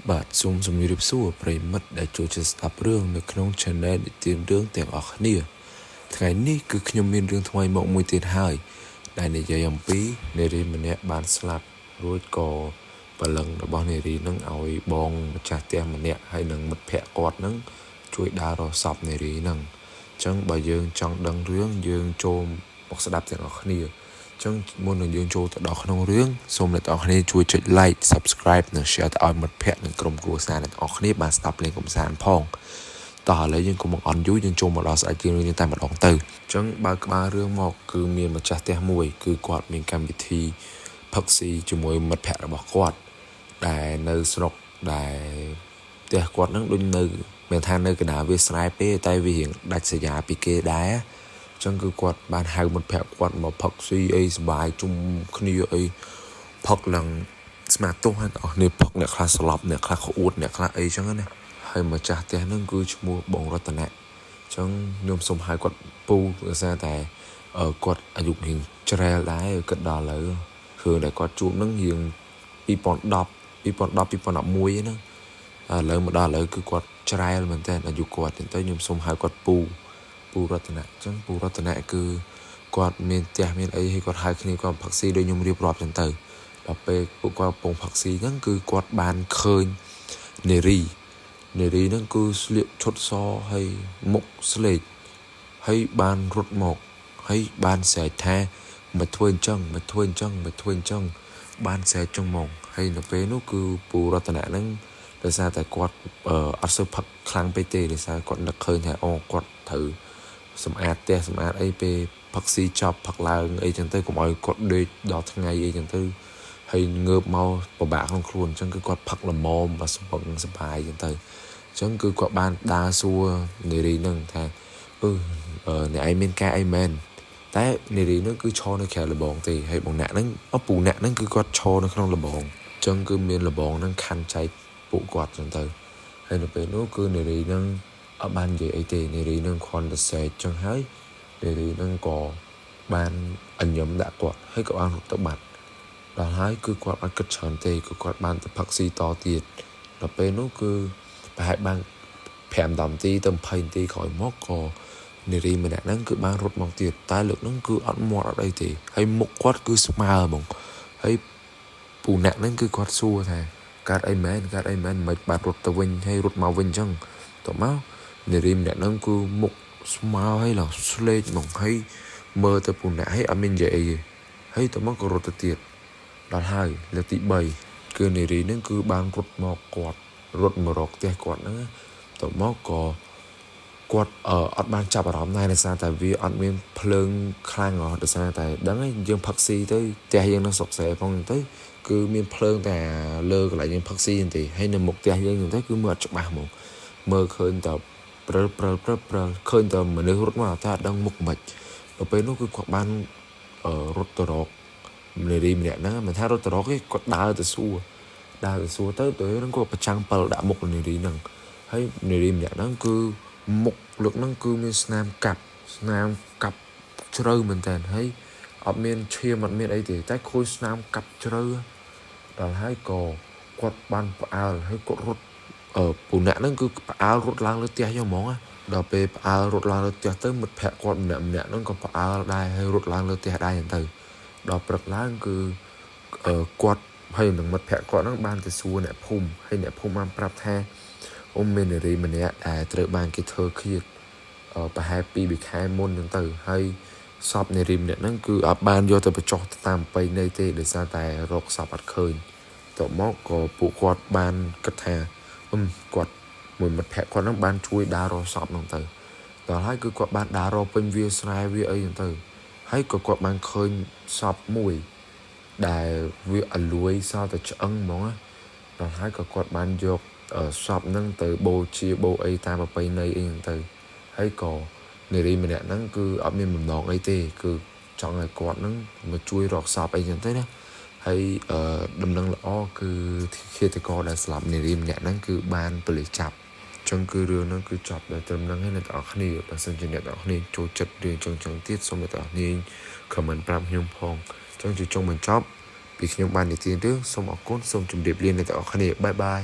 បាទសូមជំរាបសួរប្រិមិត្តដែលចូលចិត្តស្ដាប់រឿងនៅក្នុង Channel និទានរឿងទាំងអស់គ្នាថ្ងៃនេះគឺខ្ញុំមានរឿងថ្មីមកមួយទៀតហើយដែលនិយាយអំពីនារីម្នាក់បានស្លាប់រួចក៏បលឹងរបស់នារីនឹងឲ្យបងម្ចាស់ផ្ទះម្នាក់ហើយនឹងមិត្តភ័ក្តិគាត់នឹងជួយដើររកសពនារីនឹងអញ្ចឹងបើយើងចង់ដឹងរឿងយើងចូលមកស្ដាប់ទាំងអស់គ្នាចឹងមុននឹងយើងចូលទៅដល់ក្នុងរឿងសូមអ្នកទាំងអស់គ្នាជួយចុច like subscribe និង share ទៅឲ្យមិត្តភ័ក្តិនិងក្រុមគ្រួសារអ្នកទាំងអស់គ្នាបានស្ដាប់លេងកំសាន្តផងតោះឥឡូវយើងកុំអន់យូរយើងចូលមកដល់ស្អែកជារឿងតែម្ដងទៅអញ្ចឹងបើក្បាលរឿងមកគឺមានម្ចាស់ផ្ទះមួយគឺគាត់មានកម្មវិធីផឹកស៊ីជាមួយមិត្តភ័ក្តិរបស់គាត់ដែលនៅស្រុកដែលផ្ទះគាត់នឹងដូចនៅមានថានៅកណ្ដាលវាលស្រែពេកតែវារៀងដាច់ស្រយាលពីគេដែរចឹងគឺគាត់បានហៅមិត្តភ័ក្តិគាត់មកផឹកស៊ីអីសប្បាយជុំគ្នាអីផឹកឡើងស្មាទោះហ្នឹងអស់នេះផឹកអ្នកខ្លះស្លាប់អ្នកខ្លះក្អួតអ្នកខ្លះអីចឹងណាហើយម្ចាស់ផ្ទះហ្នឹងគឺឈ្មោះបងរតនៈចឹងខ្ញុំសូមហៅគាត់ពូដោយសារតែគាត់អាយុរៀងច្រែលដែរគិតដល់ឥឡូវគឺដែលគាត់ជួបហ្នឹងរៀង2010 2011ហ្នឹងឥឡូវមកដល់ឥឡូវគឺគាត់ច្រែលមែនតើអាយុគាត់ទៅខ្ញុំសូមហៅគាត់ពូរតនៈអញ្ចឹងពូរតនៈគឺគាត់មានផ្ទះមានអីហើយគាត់ហៅគ្នាគាត់ផឹកស៊ីដូចខ្ញុំរៀបរាប់អញ្ចឹងទៅដល់ពេលពួកគាត់កំពុងផឹកស៊ីហ្នឹងគឺគាត់បានឃើញនារីហ្នឹងគឺស្លៀកឈុតសហើយមុខស្លេកហើយបានរត់មកហើយបានស្រែកថាមកធ្វើអញ្ចឹងបានស្រែកចឹងមកហើយនៅពេលនោះគឺពូរតនៈហ្នឹងដោយសារតែគាត់អត់សូវផឹកខ្លាំងពេកទេដោយសារគាត់នឹកឃើញថាអូគាត់ត្រូវសម្អាតផ្ទះសម្អាតអីពេលផឹកស៊ីចប់ផឹកឡើងអីចឹងទៅកុំឲ្យគាត់ដេកដល់ថ្ងៃអីចឹងទៅហើយងើបមកពិបាកក្នុងខ្លួនអញ្ចឹងគឺគាត់ផឹកល្មមបើសប្បាយចឹងទៅអញ្ចឹងគឺគាត់បានដើរសួរនារីនឹងថាអ្នកឯងមានការអីមែនតែនារីនឹងគឺឈរនៅក្រៅលបងទេហើយបងអ្នកនឹងពូអ្នកនឹងគឺគាត់ឈរនៅក្នុងលបងអញ្ចឹងគឺមានលបងនឹងខណ្ឌចែកពួកគាត់ចឹងទៅហើយនៅពេលនោះគឺនារីនឹងអត់បាននិយាយអីទេនារីនឹងគ្រាន់តែស្រែកចឹងហើយនារីនឹងក៏បានអញ្ញឹមដាក់គាត់ហើយក៏បានរត់ទៅបាត់ដល់ហើយគឺគាត់អត់គិតច្រើនទេគឺគាត់បានទៅផឹកស៊ីតទៀតដល់ពេលនោះគឺប្រហែលបាន5-10នាទីទៅ20នាទីក្រោយមកក៏នារីម្នាក់ហ្នឹងគឺបានរត់មកទៀតតែលើកហ្នឹងគឺអត់មាត់អត់អីទេហើយមុខគាត់គឺស្មើហ្មងហើយពូអ្នកហ្នឹងគឺគាត់សួរថាកើតអីមែនមិនបាត់រត់ទៅវិញហើយរត់មកវិញអញ្ចឹងតោះមកនារីម្នាក់ហ្នឹងគឺមុខស្មើហើយឡោះស្លេកហ្មងហើយមើលទៅពូអ្នកហើយអត់មាននិយាយអីទេហើយតោះមកក៏រត់ទៅទៀតដល់ហើយលើកទី3គឺនារីហ្នឹងគឺបានរត់មករកផ្ទះគាត់ហ្នឹងតោះមកក៏គាត់អត់បានចាប់អារម្មណ៍ដែរដោយសារតែវាអត់មានភ្លើងខ្លាំងហ៎ដោយសារតែដឹងហើយយើងផឹកស៊ីទៅផ្ទះយើងនៅស្រុកស្រែផងទៅគឺមានភ្លើងតែលើកន្លែងយើងផឹកស៊ីទេហើយនៅមុខផ្ទះយើងទៅគឺមើលអត់ច្បាស់ហ្មងមើលឃើញតែព្រិលឃើញតែមនុស្សរត់មកតែអត់ដឹងមុខមិនដល់ពេលនោះគឺគាត់បានរត់ទៅរកនារីម្នាក់ហ្នឹងមិនថារត់ទៅរកទេគាត់ដើរទៅសួរទៅហ្នឹងគាត់ប្រចាំង7ដាក់មុខនារីហ្នឹងហើយនារីម្នាក់ហ្នឹងគឺមុខលើកហ្នឹងគឺមានស្នាមកាប់ជ្រៅមែនតើហើយអត់មានឈាមអត់មានអីទេតែខូចស្នាមកាប់ជ្រៅដល់ហើយក៏គាត់បានផ្អើលហើយគាត់រត់ពូអ្នកហ្នឹងគឺផ្អើលរត់ឡើងលើផ្ទះយកហ្មងដល់ពេលផ្អើលរត់ឡើងលើផ្ទះទៅមិត្តភ័ក្តិគាត់ម្នាក់ហ្នឹងក៏ផ្អើលដែរហើយរត់ឡើងលើផ្ទះដែរទៅដល់ព្រឹកឡើងគឺគាត់ហើយនឹងមិត្តភ័ក្តិគាត់ហ្នឹងបានទៅសួរអ្នកភូមិហើយអ្នកភូមិបានប្រាប់ថាមាននារីម្នាក់ដែលត្រូវបានគេធ្វើឃាតប្រហែល2 ខែមុនហ្នឹងទៅហើយសពនារីម្នាក់ហ្នឹងគឺអត់បានយកទៅបញ្ចុះតាមប្រពៃណីទេដោយសារតែរកសពអត់ឃើញតមកក៏ពួកគាត់បានគិតថាគាត់មួយមិត្តភ័ក្តិគាត់ហ្នឹងបានជួយដើររកសពហ្នឹងទៅដល់ហើយគឺគាត់បានដើររកពេញវាស្រែវាអីហ្នឹងទៅហើយក៏គាត់បានឃើញសពមួយដែលវាអលួយសល់តែឆ្អឹងហ្មងដល់ហើយក៏គាត់បានយកសពហ្នឹងទៅបូជាបូអីតាមប្រពៃណីអីហ្នឹងទៅហើយក៏នារីម្នាក់ហ្នឹងគឺអត់មានបំណងអីទេគឺចង់ឲ្យគាត់ហ្នឹងមកជួយរកសពអីចឹងទៅណាហើយដំណឹងល្អគឺឃាតករដែលស្លាប់នារីម្នាក់ហ្នឹងគឺបានប៉ូលីសចាប់ចឹងគឺរឿងហ្នឹងគឺចប់ដល់ត្រឹមហ្នឹងហើយអ្នកទាំងអស់គ្នាបើសិនជាអ្នកទាំងអស់គ្នាចូលចិត្តរឿងចឹងទៀតសូមអ្នកទាំងអស់គ្នា comment ប្រាប់ខ្ញុំផងចឹងជាចុងបញ្ចប់ពីខ្ញុំបាននិទានរឿងសូមអរគុណសូមជម្រាបលាអ្នកទាំងអស់គ្នាបាយបាយ